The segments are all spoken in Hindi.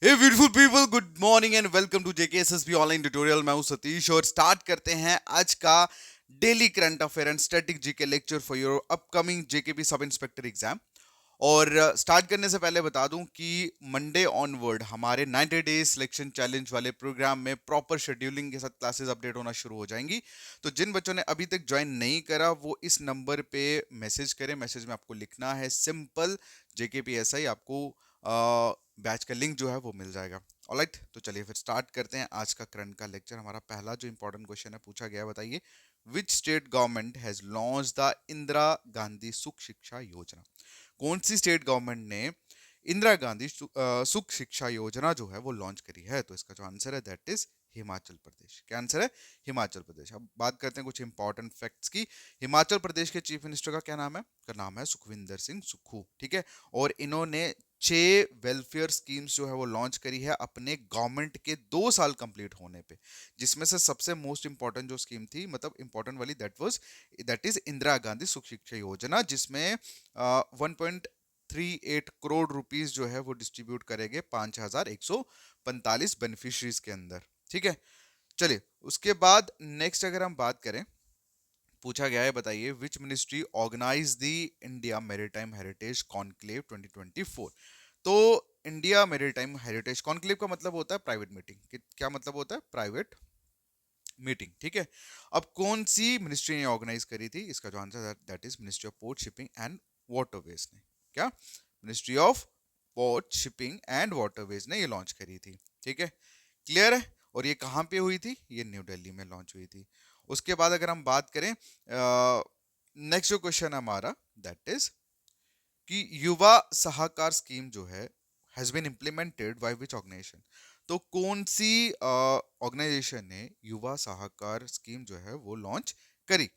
Hey beautiful people, good morning and welcome to JKSSB online tutorial. मैं हूं सतीश और स्टार्ट करते हैं आज का daily current affair and static GK lecture for your upcoming JKP sub inspector exam. और स्टार्ट करने से पहले बता दूं कि मंडे ऑनवर्ड हमारे 90 डेज सिलेक्शन चैलेंज वाले प्रोग्राम में प्रॉपर शेड्यूलिंग के साथ क्लासेस अपडेट होना शुरू हो जाएंगी। तो जिन बच्चों ने अभी तक ज्वाइन नहीं करा वो इस नंबर पे मैसेज करें। मैसेज में आपको लिखना है सिंपल JKPSI, आपको बैच का लिंक जो है वो मिल जाएगा। ऑलराइट, तो चलिए फिर स्टार्ट करते हैं आज का करंट का लेक्चर। हमारा पहला जो इंपॉर्टेंट क्वेश्चन है पूछा गया है, बताइए which state government has launch the Indira Gandhi सुख शिक्षा योजना। कौन सी स्टेट गवर्नमेंट ने इंदिरा गांधी सुख शिक्षा योजना जो है वो लॉन्च करी है? तो इसका जो आंसर है दैट इज हिमाचल प्रदेश। क्या आंसर है? हिमाचल प्रदेश। अब बात करते हैं कुछ इंपॉर्टेंट फैक्ट्स की। हिमाचल प्रदेश के चीफ मिनिस्टर का क्या नाम है? का नाम है सुखविंदर सिंह सुक्खू। ठीक है, और इन्होंने 6 वेलफेयर स्कीम्स जो है वो लॉन्च करी है अपने गवर्नमेंट के 2 साल कंप्लीट होने पे। जिसमें से सबसे मोस्ट इंपॉर्टेंट जो स्कीम थी, मतलब इंपॉर्टेंट वाली, दैट इज इंदिरा गांधी सुख शिक्षा योजना, जिसमें 1.38 करोड़ रुपीस जो है वो डिस्ट्रीब्यूट करेंगे 5,145 बेनिफिशरीज के अंदर। ठीक है, चलिए उसके बाद नेक्स्ट अगर हम बात करें, पूछा गया है बताइए which ministry organise the India maritime heritage conclave 2024। तो इंडिया मैरीटाइम हेरिटेज कॉन्क्लेव का मतलब होता है प्राइवेट मीटिंग। क्या मतलब होता है? Private meeting. ठीक है, अब कौन सी मिनिस्ट्री ने ऑर्गेनाइज करी थी? इसका जो answer that is ministry of port shipping and waterways ने। क्या? Ministry of port shipping and waterways ने ये लॉन्च करी थी। ठीक है, क्लियर है? और ये कहाँ पे हुई थी? ये न्यू दिल्ली में लॉन्च हुई थी। उसके बाद अगर हम बात करें, नेक्स्ट जो क्वेश्चन है हमारा दैट इज कि युवा सहाकार स्कीम जो है has been implemented by which organisation. तो कौन सी ऑर्गेनाइजेशन ने युवा सहाकार स्कीम जो है वो लॉन्च करी?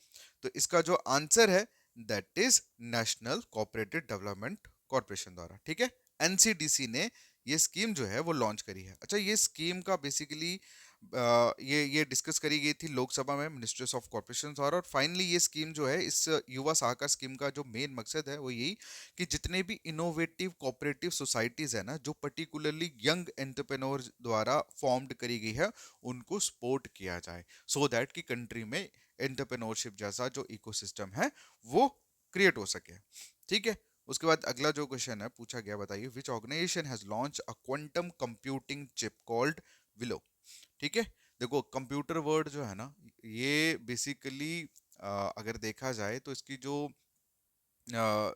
तो इसका जो आंसर है that is national cooperative development corporation द्वारा। ठीक है, NCDC ने ये स्कीम जो है वो लॉन्च करी है। अच्छा, ये स्कीम का बेसिकली ये डिस्कस करी गई थी लोकसभा में मिनिस्ट्रीज ऑफ कॉर्पोरेशन द्वारा, और फाइनली ये स्कीम जो है, इस युवा सहायता स्कीम का जो मेन मकसद है वो यही कि जितने भी इनोवेटिव कोऑपरेटिव सोसाइटीज है ना, जो पर्टिकुलरली यंग एंटरप्रेन्योर द्वारा फॉर्म्ड करी गई है, उनको सपोर्ट किया जाए सो दैट कि कंट्री में एंटरप्रेन्योरशिप जैसा जो इकोसिस्टम है वो क्रिएट हो सके। ठीक है, उसके बाद अगला जो क्वेश्चन है पूछा गया, बताइए which organization has launch a quantum computing chip called Willow. ठीक है, देखो कंप्यूटर वर्ड जो है ना, ये बेसिकली अगर देखा जाए तो इसकी जो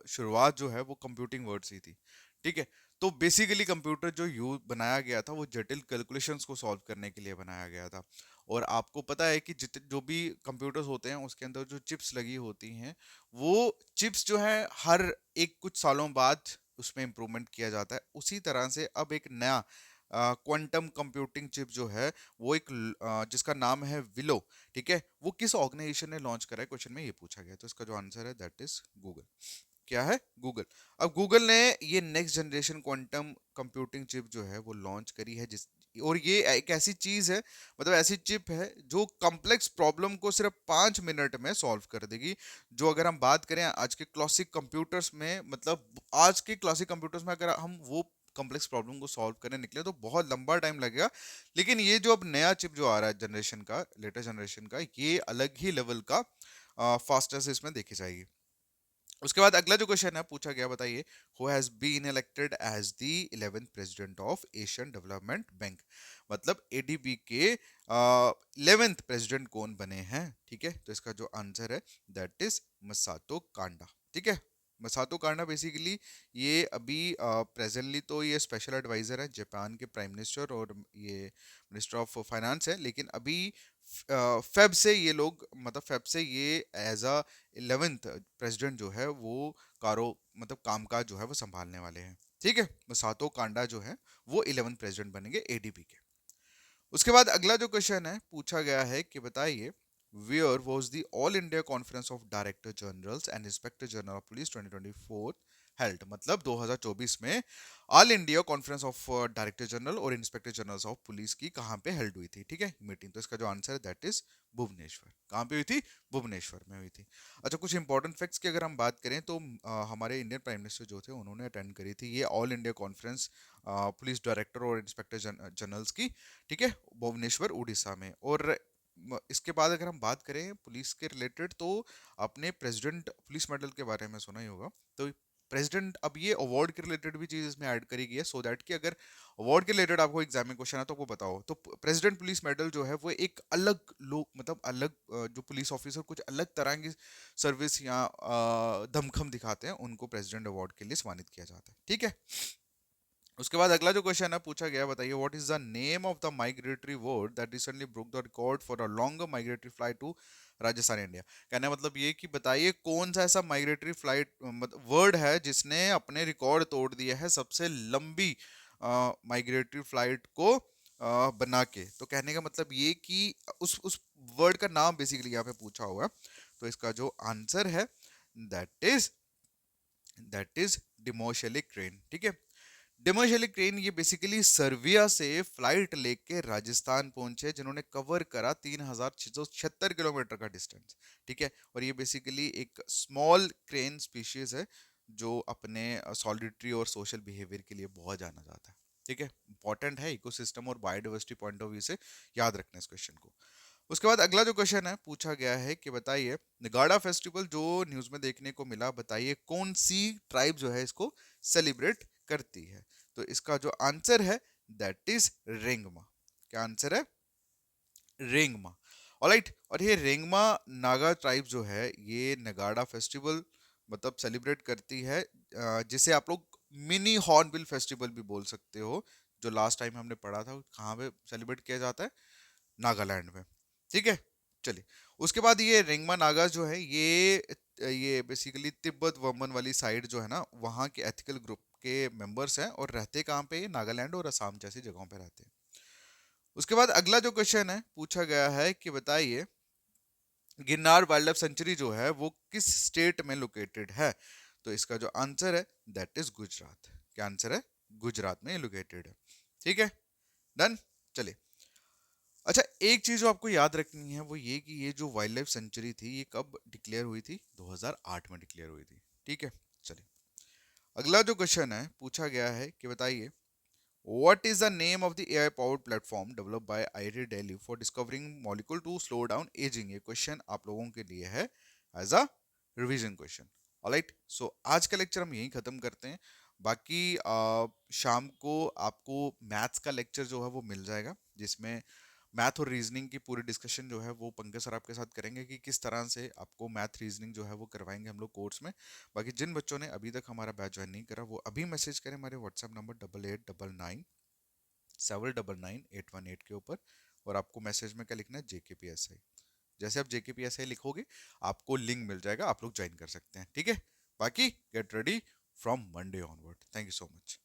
शुरुआत जो है वो कंप्यूटिंग वर्ड से ही थी। ठीक है, तो बेसिकली कंप्यूटर जो यूज बनाया गया था वो जटिल कैलकुलेशंस को सॉल्व करने के लिए बनाया गया था। और आपको पता है कि जित जो भी कंप्यूटर्स होते हैं उसके अंदर जो चिप्स लगी होती हैं, वो चिप्स जो है हर एक कुछ सालों बाद उसमें इम्प्रूवमेंट किया जाता है। उसी तरह से अब एक नया क्वांटम कंप्यूटिंग चिप जो है वो एक जिसका नाम है विलो। ठीक है, वो किस ऑर्गेनाइजेशन ने लॉन्च करा है, क्वेश्चन में ये पूछा गया है। तो इसका जो आंसर है दैट इज गूगल। क्या है? गूगल। अब गूगल ने ये next generation quantum computing chip जो है वो लॉन्च करी है, जिस और ये एक ऐसी चीज है, मतलब ऐसी चिप है जो कॉम्प्लेक्स प्रॉब्लम को सिर्फ 5 मिनट में सॉल्व कर देगी। जो अगर हम बात करें आज के क्लासिक कंप्यूटर्स में, मतलब आज के क्लासिक कंप्यूटर्स में अगर हम वो कॉम्प्लेक्स प्रॉब्लम को सॉल्व करने निकले तो बहुत लंबा टाइम लगेगा। लेकिन ये जो अब नया चिप जो आ रहा है जनरेशन का, लेटेस्ट जनरेशन का, ये अलग ही लेवल का फास्टेस्ट इसमें देखी जाएगी। उसके बाद अगला जो क्वेश्चन है पूछा गया, बताइए who has been elected as the 11th president of Asian Development Bank. मतलब ADB के 11th प्रेसिडेंट कौन बने हैं? ठीक है, तो इसका जो आंसर है दैट इज मसातो कांडा। ठीक है, मसातो कांडा बेसिकली ये अभी प्रेजेंटली तो ये स्पेशल एडवाइजर है जापान के प्राइम मिनिस्टर, और ये मिनिस्टर ऑफ फाइनेंस है। लेकिन अभी फेब से ये लोग, मतलब फेब से ये एज अ 11th प्रेसिडेंट जो है वो कारो मतलब कामकाज जो है वो संभालने वाले हैं। ठीक है, मसातो कांडा जो है वो 11th प्रेसिडेंट बनेंगे ADB के। उसके बाद अगला जो क्वेश्चन है पूछा गया है कि बताइए where was the all India conference of director generals and inspector general of police 2024 held, मतलब 2024 में all India conference of director general और इंस्पेक्टर जनरल ऑफ पुलिस की कहाँ पे हेल्ड हुई थी, ठीक है, मीटिंग। तो इसका जो आंसर है दैट इज भुवनेश्वर। कहाँ पे हुई थी? भुवनेश्वर में हुई थी। अच्छा, कुछ इंपॉर्टेंट फैक्ट्स की अगर हम बात करें तो हमारे इंडियन प्राइम मिनिस्टर जो थे उन्होंने अटेंड करी थी ये all India conference police director और इंस्पेक्टर जनरल्स की, ठीक है, भुवनेश्वर उड़ीसा में। और इसके बाद अगर हम बात करें पुलिस के रिलेटेड तो आपने प्रेसिडेंट पुलिस मेडल के बारे में सुना ही होगा। तो प्रेसिडेंट, अब ये अवार्ड के रिलेटेड भी चीज इसमें ऐड करी गई है सो दैट कि अगर अवार्ड के रिलेटेड आपको एग्जाम में क्वेश्चन है तो वो बताओ। तो प्रेसिडेंट पुलिस मेडल जो है वो एक अलग लोग, मतलब अलग जो पुलिस ऑफिसर कुछ अलग तरह की सर्विस या दमखम दिखाते हैं उनको प्रेसिडेंट अवार्ड के लिए सम्मानित किया जाता है, ठीक है। उसके बाद अगला जो क्वेश्चन है पूछा गया, बताइए what is the name of the migratory bird that recently broke the record for a longer migratory flight to Rajasthan India. कहने का मतलब ये कि बताइए कौन सा ऐसा माइग्रेटरी फ्लाइट वर्ड है जिसने अपने रिकॉर्ड तोड़ दिया है सबसे लंबी माइग्रेटरी फ्लाइट को बना के। तो कहने का मतलब ये कि उस वर्ड का नाम बेसिकली यहाँ पे पूछा हुआ है। तो इसका जो आंसर है दैट इज डिमोशेलिक क्रेन, ठीक है। डेमोशेलिक ट्रेन ये बेसिकली सर्बिया से फ्लाइट लेके राजस्थान पहुंचे जिन्होंने कवर करा 3676 किलोमीटर का डिस्टेंस, ठीक है। और ये बेसिकली एक स्मॉल क्रेन स्पीशीज है जो अपने सॉलिटरी और सोशल बिहेवियर के लिए बहुत जाना जाता है, ठीक है। इंपॉर्टेंट है इकोसिस्टम और बायोडाइवर्सिटी पॉइंट ऑफ व्यू से, याद रखना इस क्वेश्चन को। उसके बाद अगला जो क्वेश्चन है पूछा गया है कि बताइए नगाड़ा फेस्टिवल जो न्यूज में देखने को मिला, बताइए कौन सी ट्राइब जो है इसको सेलिब्रेट करती है। तो इसका जो आंसर है दैट इज रेंगमा। क्या आंसर है? रेंगमा। ऑलराइट, और ये रेंगमा नागा ट्राइब जो है ये नगाड़ा फेस्टिवल मतलब सेलिब्रेट करती है, जिसे आप लोग मिनी हॉर्नबिल फेस्टिवल भी बोल सकते हो, जो लास्ट टाइम हमने पढ़ा था कहाँ पे सेलिब्रेट किया जाता है, नागालैंड में, ठीक है। चलिए, उसके बाद ये रेंगमा नागा जो है ये बेसिकली तिब्बत वर्मन वाली साइड जो है ना वहाँ के एथिकल ग्रुप के मेंबर्स हैं और रहते कहाँ पे? नागालैंड और असम जैसी जगहों पे रहते हैं। उसके बाद अगला जो क्वेश्चन है पूछा गया है कि बताइए गिरनार वाइल्ड लाइफ सेंचुरी जो है वो किस स्टेट में लोकेटेड है। तो इसका जो आंसर है दैट इज गुजरात। क्या आंसर है? गुजरात में लोकेटेड है, ठीक है। डन। चलिए, अच्छा एक चीज जो आपको याद रखनी है वो ये कि ये जो वाइल्ड लाइफ सेंचुरी थी ये कब डिक्लेयर हुई थी? 2008 में डिक्लेयर हुई थी, ठीक है। चलिए, अगला जो क्वेश्चन है पूछा गया है कि बताइए what is the name of the AI powered platform developed by IIT Delhi for discovering molecule to slow down ageing. ये क्वेश्चन आप लोगों के लिए है as a revision question. Alright, so आज का लेक्चर हम यहीं खत्म करते हैं। बाकी शाम को आपको मैथ्स का लेक्चर जो है वो मिल जाएगा जिसमें मैथ और रीजनिंग की पूरी डिस्कशन जो है वो पंकज सर आपके साथ करेंगे कि किस तरह से आपको मैथ रीजनिंग जो है वो करवाएंगे हम लोग कोर्स में। बाकी जिन बच्चों ने अभी तक हमारा बैच ज्वाइन नहीं करा वो अभी मैसेज करें हमारे व्हाट्सएप नंबर 8899 799 818 के ऊपर। और आपको मैसेज में क्या लिखना है? JKPSI। जैसे आप JKPSI लिखोगे आपको लिंक मिल जाएगा, आप लोग ज्वाइन कर सकते हैं, ठीक है। बाकी get ready from Monday onward. Thank you so much.